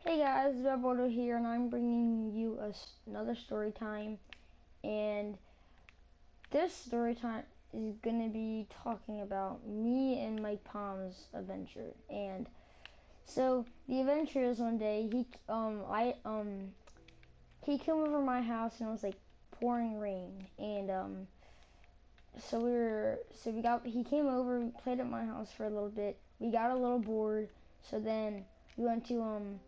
Hey guys, Weboto here, and I'm bringing you another story time. And this story time is gonna be talking about me and Mike Palm's adventure. And so the adventure is one day he came over my house and it was like pouring rain, and he came over, we played at my house for a little bit. We got a little bored, so then we went to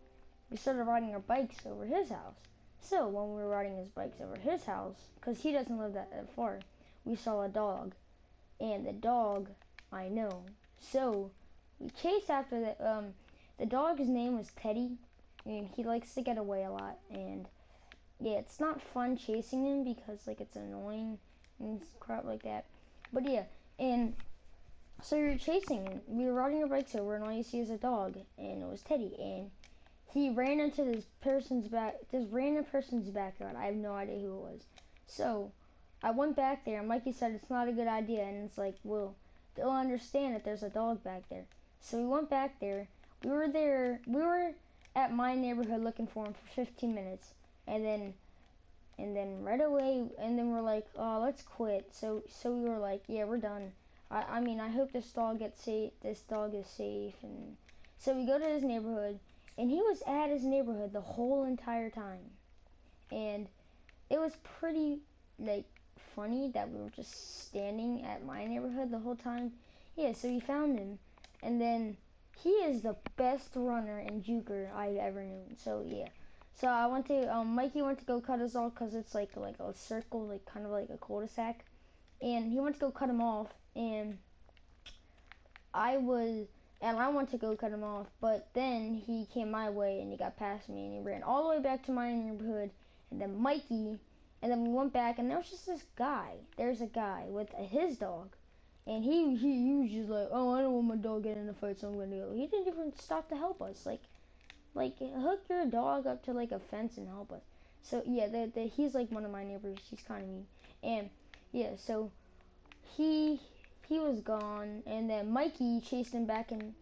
we started riding our bikes over his house. So when we were riding his bikes over his house, because he doesn't live that far, we saw a dog, and the dog I know. So we chased after the dog's name was Teddy, and he likes to get away a lot. And yeah, it's not fun chasing him because like it's annoying and crap like that. But yeah, and so we were chasing him. We were riding our bikes over, and all you see is a dog, and it was Teddy, and he ran into this random person's backyard. I have no idea who it was. So I went back there, and Mikey said it's not a good idea, and it's like, well, they'll understand that there's a dog back there. So we went back there. We were at my neighborhood looking for him for 15 minutes, and then right away, and then we're like, oh, let's quit. So we were like, yeah, we're done. I mean, I hope this dog gets safe. This dog is safe, and so we go to his neighborhood. And he was at his neighborhood the whole entire time. And it was pretty, like, funny that we were just standing at my neighborhood the whole time. Yeah, so we found him. And then he is the best runner and juker I've ever known. So, yeah. So I went to, Mikey went to go cut us off because it's like a circle, like kind of like a cul-de-sac. And he went to go cut him off. And I went to go cut him off, but then he came my way and he got past me and he ran all the way back to my neighborhood, and then we went back and there was just this guy. There's a guy with his dog, and he was just like, oh, I don't want my dog getting in a fight, so I'm gonna go. He didn't even stop to help us, like hook your dog up to like a fence and help us. So yeah, he's like one of my neighbors. He's kind of mean, and yeah, so he he was gone, and then Mikey chased him back into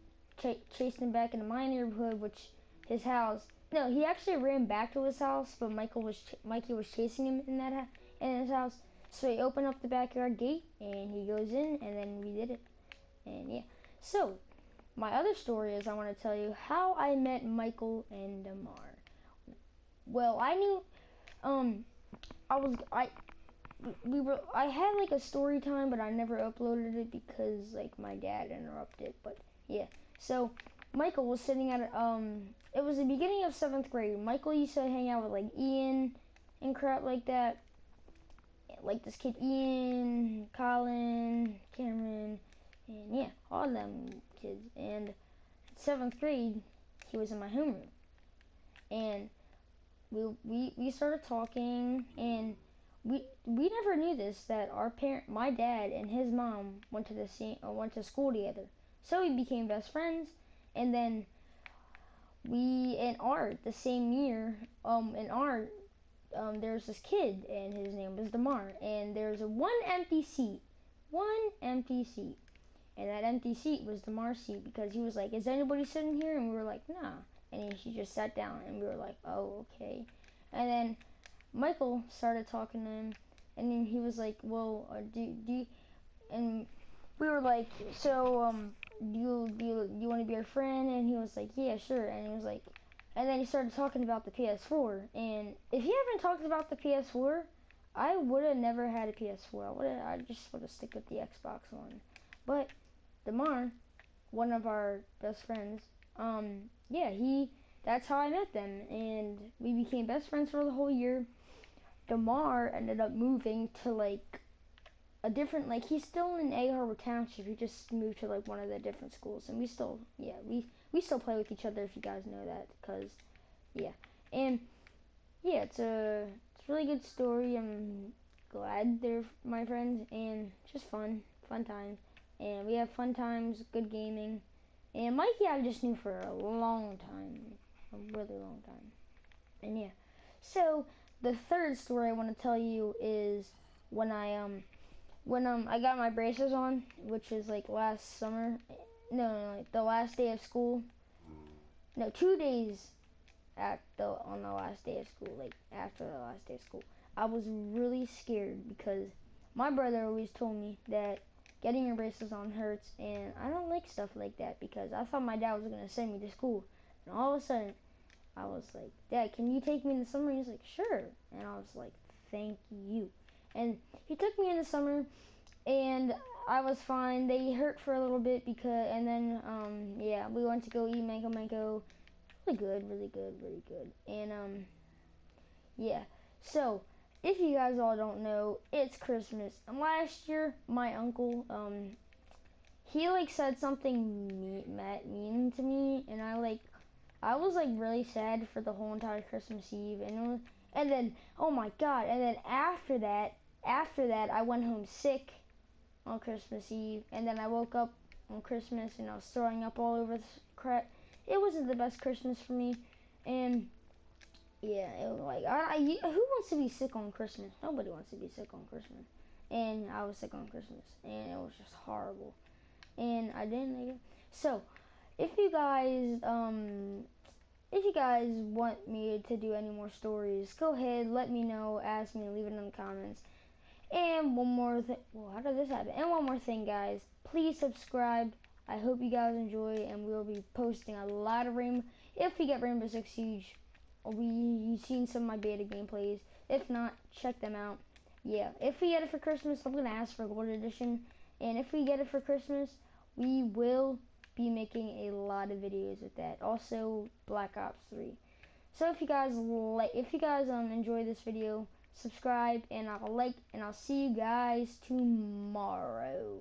my neighborhood, which his house. No, he actually ran back to his house, but Mikey was chasing him in his house. So he opened up the backyard gate, and he goes in, and then we did it, and yeah. So my other story is I want to tell you how I met Michael and Damar. Well, I knew I was I had like a story time, but I never uploaded it because like my dad interrupted. But yeah, so Michael was sitting at it was the beginning of 7th grade. Michael used to hang out with like Ian and crap like that, like this kid Ian, Colin, Cameron, and yeah, all of them kids. And 7th grade, he was in my homeroom, and we started talking, and we never knew this, that my dad and his mom went to school together. So we became best friends, and then we in art the same year. In art, there's this kid, and his name was Damar, and there's one empty seat, and that empty seat was Damar's seat because he was like, "Is anybody sitting here?" And we were like, "Nah," and he just sat down, and we were like, "Oh, okay," and then Michael started talking to him, and then he was like, "Well, do you?" And we were like, "So, do you want to be our friend?" And he was like, "Yeah, sure." And he was like, and then he started talking about the PS4. And if he hadn't talked about the PS4, I would have never had a PS4. I just would have stick with the Xbox One. But Damar, one of our best friends, yeah, that's how I met them, and we became best friends for the whole year. Damar ended up moving to like a different, like he's still in Egg Harbor Township. He just moved to like one of the different schools, and we still play with each other, if you guys know that, cause yeah, and yeah, it's a really good story. I'm glad they're my friends, and just fun times, and we have fun times, good gaming, and Mikey I just knew for a long time, a really long time, and yeah, so the third story I want to tell you is when I got my braces on, which was like last summer. No, like the last day of school. No, 2 days. on the last day of school, like after the last day of school. I was really scared because my brother always told me that getting your braces on hurts, and I don't like stuff like that because I thought my dad was gonna send me to school, and all of a sudden I was like, Dad, can you take me in the summer? He's like, sure, and I was like, thank you, and he took me in the summer, and I was fine. They hurt for a little bit and then yeah, we went to go eat mango. Really good, really good, really good. And yeah. So if you guys all don't know, it's Christmas. And last year, my uncle he like said something mean to me, and I was like really sad for the whole entire Christmas Eve, and then oh my God, and then after that I went home sick on Christmas Eve, and then I woke up on Christmas and I was throwing up all over the crap. It wasn't the best Christmas for me, and yeah, it was like who wants to be sick on Christmas? Nobody wants to be sick on Christmas, and I was sick on Christmas, and it was just horrible, and I didn't like it. So, if you guys want me to do any more stories, go ahead, let me know, ask me, leave it in the comments. And one more thing, well, how did this happen? And one more thing, guys, please subscribe. I hope you guys enjoy, and we'll be posting a lot of if we get Rainbow Six Siege, you've seen some of my beta gameplays. If not, check them out. Yeah, if we get it for Christmas, I'm gonna ask for Gold Edition, and if we get it for Christmas, we will be making a lot of videos with that. Also, Black Ops 3. So if you guys enjoy this video, subscribe, and I'll see you guys tomorrow.